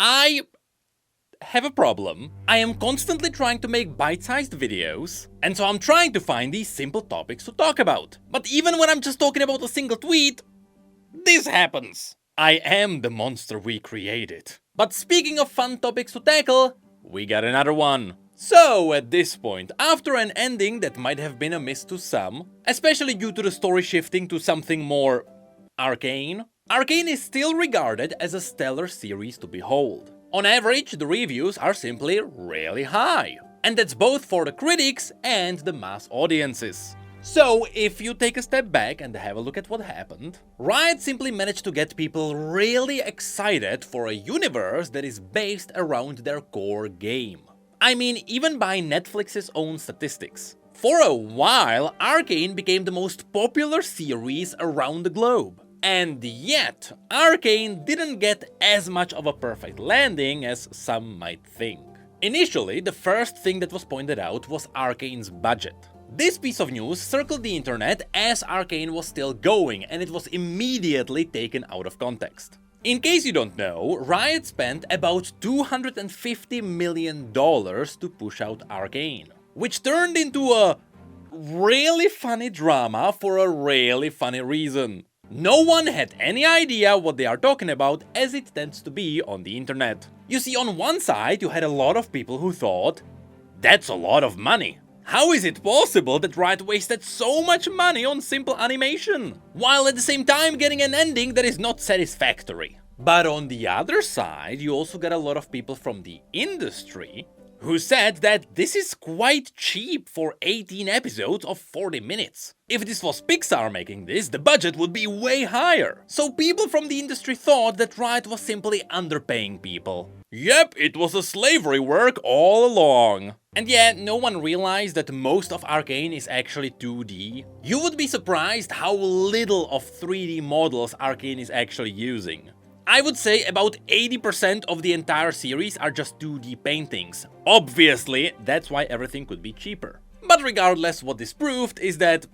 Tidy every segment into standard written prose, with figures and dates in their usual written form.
I have a problem. I am constantly trying to make bite-sized videos, and so I'm trying to find these simple topics to talk about. But even when I'm just talking about a single tweet, this happens. I am the monster we created. But speaking of fun topics to tackle, we got another one. So at this point, after an ending that might have been a miss to some, especially due to the story shifting to something more arcane, Arcane is still regarded as a stellar series to behold. On average, the reviews are simply really high, and that's both for the critics and the mass audiences. So, if you take a step back and have a look at what happened, Riot simply managed to get people really excited for a universe that is based around their core game. I mean, even by Netflix's own statistics. For a while, Arcane became the most popular series around the globe. And yet, Arcane didn't get as much of a perfect landing as some might think. Initially, the first thing that was pointed out was Arcane's budget. This piece of news circled the internet as Arcane was still going, and it was immediately taken out of context. In case you don't know, Riot spent about $250 million to push out Arcane, which turned into a really funny drama for a really funny reason. No one had any idea what they are talking about, as it tends to be on the internet. You see, on one side you had a lot of people who thought, that's a lot of money. How is it possible that Riot wasted so much money on simple animation, while at the same time getting an ending that is not satisfactory? But on the other side, you also got a lot of people from the industry who said that this is quite cheap for 18 episodes of 40 minutes. If this was Pixar making this, the budget would be way higher. So people from the industry thought that Riot was simply underpaying people. Yep, it was a slavery work all along. And yeah, no one realized that most of Arcane is actually 2D. You would be surprised how little of 3D models Arcane is actually using. I would say about 80% of the entire series are just 2D paintings. Obviously, that's why everything could be cheaper. But regardless, what this proved is that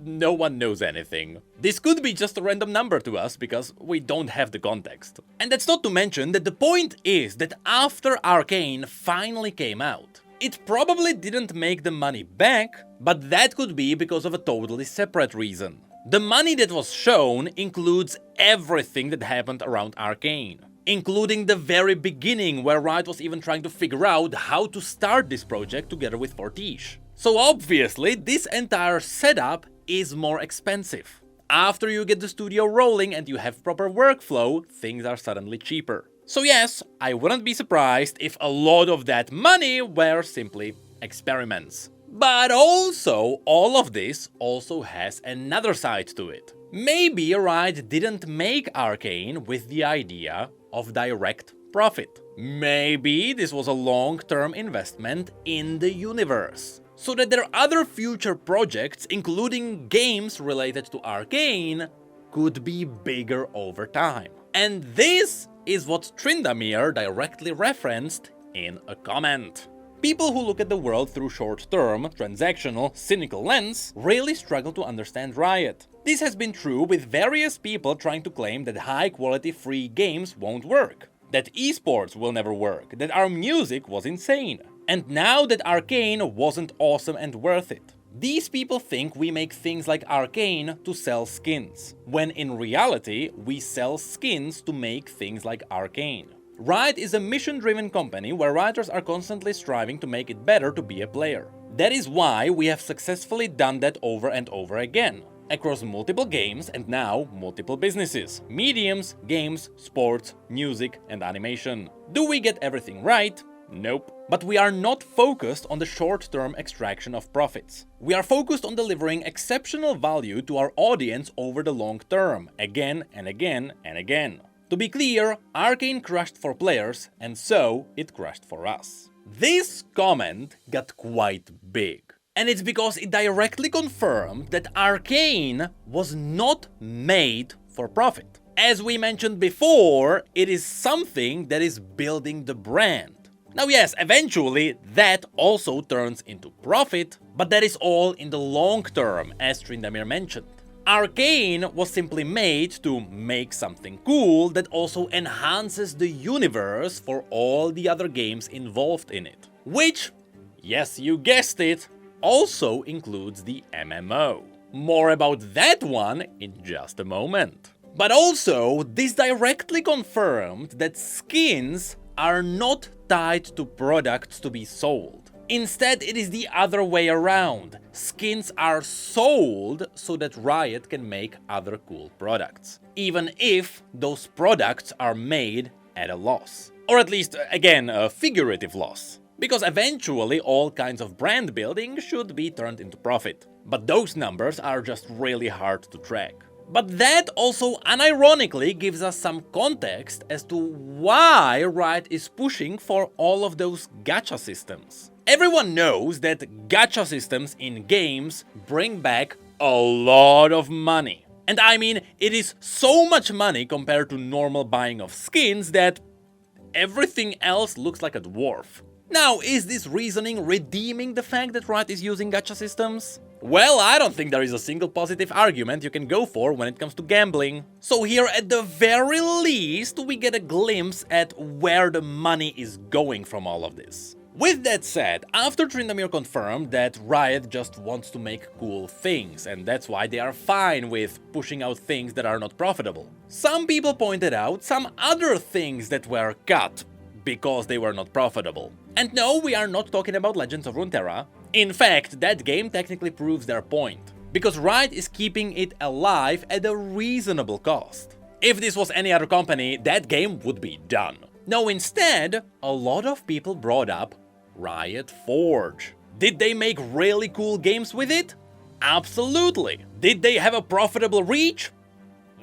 no one knows anything. This could be just a random number to us because we don't have the context. And that's not to mention that the point is that after Arcane finally came out, it probably didn't make the money back, but that could be because of a totally separate reason. The money that was shown includes everything that happened around Arcane, including the very beginning where Riot was even trying to figure out how to start this project together with Fortiche. So obviously, this entire setup is more expensive. After you get the studio rolling and you have proper workflow, things are suddenly cheaper. So yes, I wouldn't be surprised if a lot of that money were simply experiments. But also, all of this also has another side to it. Maybe Riot didn't make Arcane with the idea of direct profit. Maybe this was a long-term investment in the universe, so that their other future projects, including games related to Arcane, could be bigger over time. And this is what Trindamir directly referenced in a comment. People who look at the world through short-term, transactional, cynical lens really struggle to understand Riot. This has been true with various people trying to claim that high-quality free games won't work, that esports will never work, that our music was insane, and now that Arcane wasn't awesome and worth it. These people think we make things like Arcane to sell skins, when in reality we sell skins to make things like Arcane. Riot is a mission-driven company where writers are constantly striving to make it better to be a player. That is why we have successfully done that over and over again, across multiple games and now multiple businesses, mediums, games, sports, music, and animation. Do we get everything right? Nope. But we are not focused on the short-term extraction of profits. We are focused on delivering exceptional value to our audience over the long term, again and again and again. To be clear, Arcane crushed for players, and so it crushed for us. This comment got quite big. And it's because it directly confirmed that Arcane was not made for profit. As we mentioned before, it is something that is building the brand. Now yes, eventually that also turns into profit, but that is all in the long term, as Trindamir mentioned. Arcane was simply made to make something cool that also enhances the universe for all the other games involved in it. Which, yes, you guessed it, also includes the MMO. More about that one in just a moment. But also, this directly confirmed that skins are not tied to products to be sold. Instead, it is the other way around. Skins are sold so that Riot can make other cool products, even if those products are made at a loss. Or at least, again, a figurative loss. Because eventually all kinds of brand building should be turned into profit. But those numbers are just really hard to track. But that also unironically gives us some context as to why Riot is pushing for all of those gacha systems. Everyone knows that gacha systems in games bring back a lot of money. And I mean, it is so much money compared to normal buying of skins that everything else looks like a dwarf. Now, is this reasoning redeeming the fact that Riot is using gacha systems? Well, I don't think there is a single positive argument you can go for when it comes to gambling. So here, at the very least, we get a glimpse at where the money is going from all of this. With that said, after Tryndamere confirmed that Riot just wants to make cool things, and that's why they are fine with pushing out things that are not profitable, some people pointed out some other things that were cut because they were not profitable. And no, we are not talking about Legends of Runeterra. In fact, that game technically proves their point, because Riot is keeping it alive at a reasonable cost. If this was any other company, that game would be done. No, instead, a lot of people brought up Riot Forge. Did they make really cool games with it? Absolutely. Did they have a profitable reach?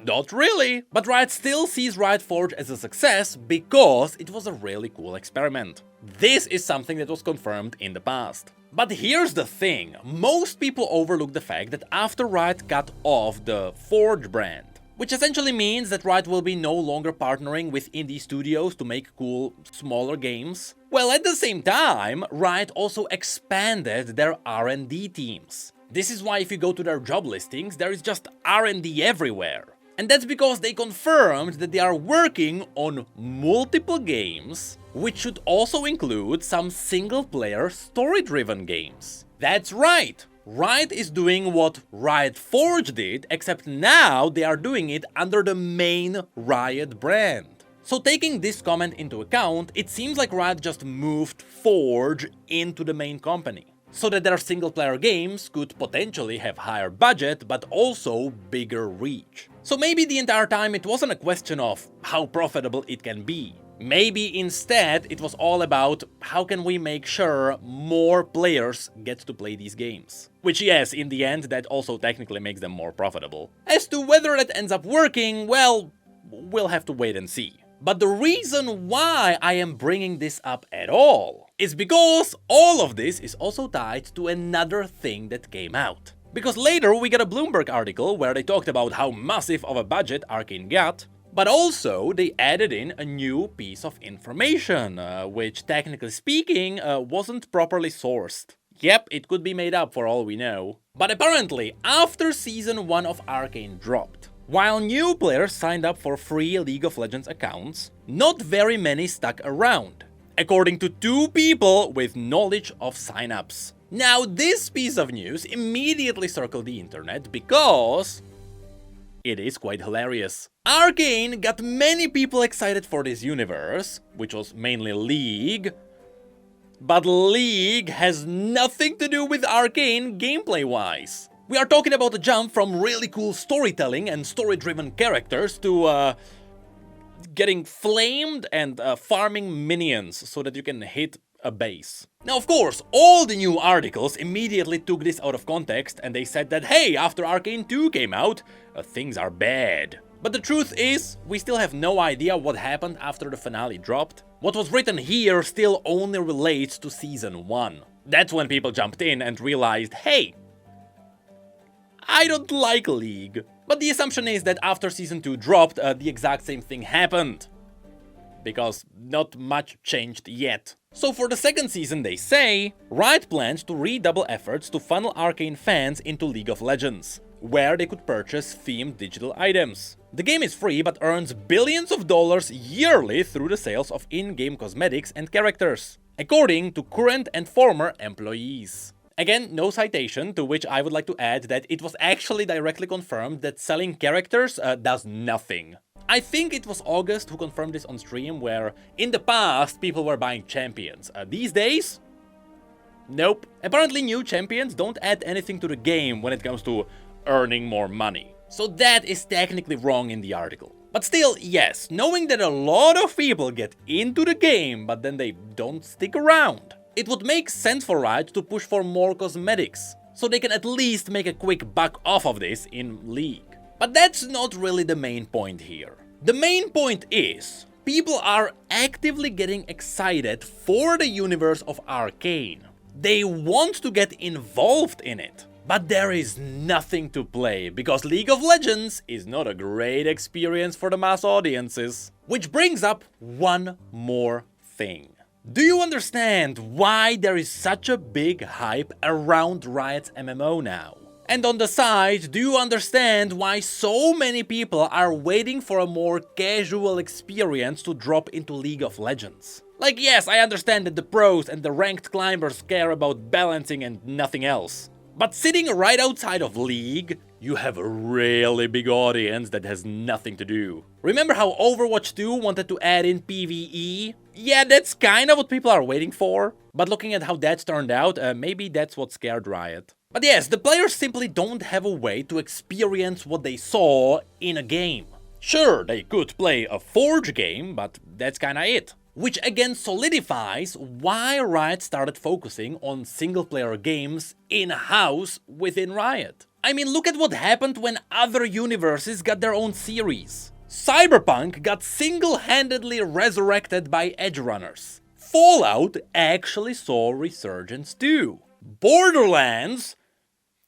Not really, but Riot still sees Riot Forge as a success because it was a really cool experiment. This is something that was confirmed in the past. But here's the thing, most people overlook the fact that after Riot cut off the Forge brand, which essentially means that Riot will be no longer partnering with indie studios to make cool, smaller games, well, at the same time, Riot also expanded their R&D teams. This is why if you go to their job listings, there is just R&D everywhere. And that's because they confirmed that they are working on multiple games, which should also include some single-player story-driven games. That's right! Riot is doing what Riot Forge did, except now they are doing it under the main Riot brand. So taking this comment into account, it seems like Riot just moved Forge into the main company, so that their single-player games could potentially have higher budget, but also bigger reach. So maybe the entire time it wasn't a question of how profitable it can be. Maybe instead it was all about how can we make sure more players get to play these games. Which yes, in the end that also technically makes them more profitable. As to whether that ends up working, well, we'll have to wait and see. But the reason why I am bringing this up at all is because all of this is also tied to another thing that came out. Because later we got a Bloomberg article where they talked about how massive of a budget Arcane got, but also they added in a new piece of information, which technically speaking wasn't properly sourced. Yep, it could be made up for all we know. But apparently, after Season 1 of Arcane dropped, while new players signed up for free League of Legends accounts, not very many stuck around, according to two people with knowledge of signups. Now, this piece of news immediately circled the internet because it is quite hilarious. Arcane got many people excited for this universe, which was mainly League, but League has nothing to do with Arcane gameplay-wise. We are talking about a jump from really cool storytelling and story-driven characters to getting flamed and farming minions so that you can hit a base. Now, of course, all the new articles immediately took this out of context and they said that, hey, after Arcane 2 came out, things are bad. But the truth is, we still have no idea what happened after the finale dropped. What was written here still only relates to Season 1. That's when people jumped in and realized, hey, I don't like League. But the assumption is that after Season 2 dropped, the exact same thing happened. Because not much changed yet. So for the second season, they say, Riot plans to redouble efforts to funnel Arcane fans into League of Legends. where they could purchase themed digital items. The game is free but earns billions of dollars yearly through the sales of in-game cosmetics and characters, according to current and former employees. Again, no citation, to which I would like to add that it was actually directly confirmed that selling characters does nothing. I think it was August who confirmed this on stream, where in the past people were buying champions. These days? Nope. Apparently new champions don't add anything to the game when it comes to earning more money. So that is technically wrong in the article. But still, yes, knowing that a lot of people get into the game but then they don't stick around, it would make sense for Riot to push for more cosmetics, so they can at least make a quick buck off of this in League. But that's not really the main point here. The main point is, people are actively getting excited for the universe of Arcane. They want to get involved in it. But there is nothing to play, because League of Legends is not a great experience for the mass audiences. Which brings up one more thing. Do you understand why there is such a big hype around Riot's MMO now? And on the side, do you understand why so many people are waiting for a more casual experience to drop into League of Legends? Like, yes, I understand that the pros and the ranked climbers care about balancing and nothing else. But sitting right outside of League, you have a really big audience that has nothing to do. Remember how Overwatch 2 wanted to add in PvE? Yeah, that's kinda what people are waiting for. But looking at how that turned out, maybe that's what scared Riot. But yes, the players simply don't have a way to experience what they saw in a game. Sure, they could play a Forge game, but that's kinda it. Which again solidifies why Riot started focusing on single-player games in-house within Riot. I mean, look at what happened when other universes got their own series. Cyberpunk got single-handedly resurrected by Edgerunners. Fallout actually saw resurgence too. Borderlands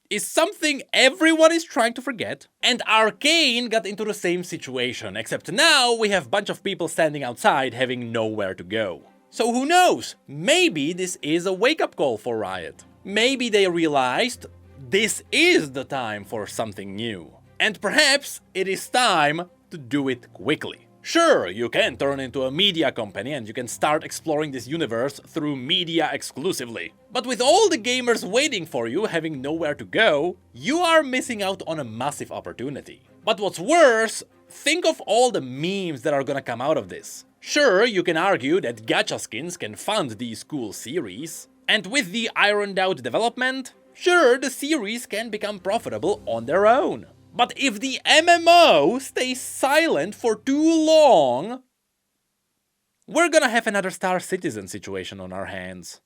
is something everyone is trying to forget, and Arcane got into the same situation, except now we have a bunch of people standing outside having nowhere to go. So who knows, maybe this is a wake-up call for Riot. Maybe they realized this is the time for something new. And perhaps it is time to do it quickly. Sure, you can turn into a media company and you can start exploring this universe through media exclusively. But with all the gamers waiting for you having nowhere to go, you are missing out on a massive opportunity. But what's worse, think of all the memes that are gonna come out of this. Sure, you can argue that gacha skins can fund these cool series, and with the ironed out development, sure, the series can become profitable on their own. But if the MMO stays silent for too long, we're gonna have another Star Citizen situation on our hands.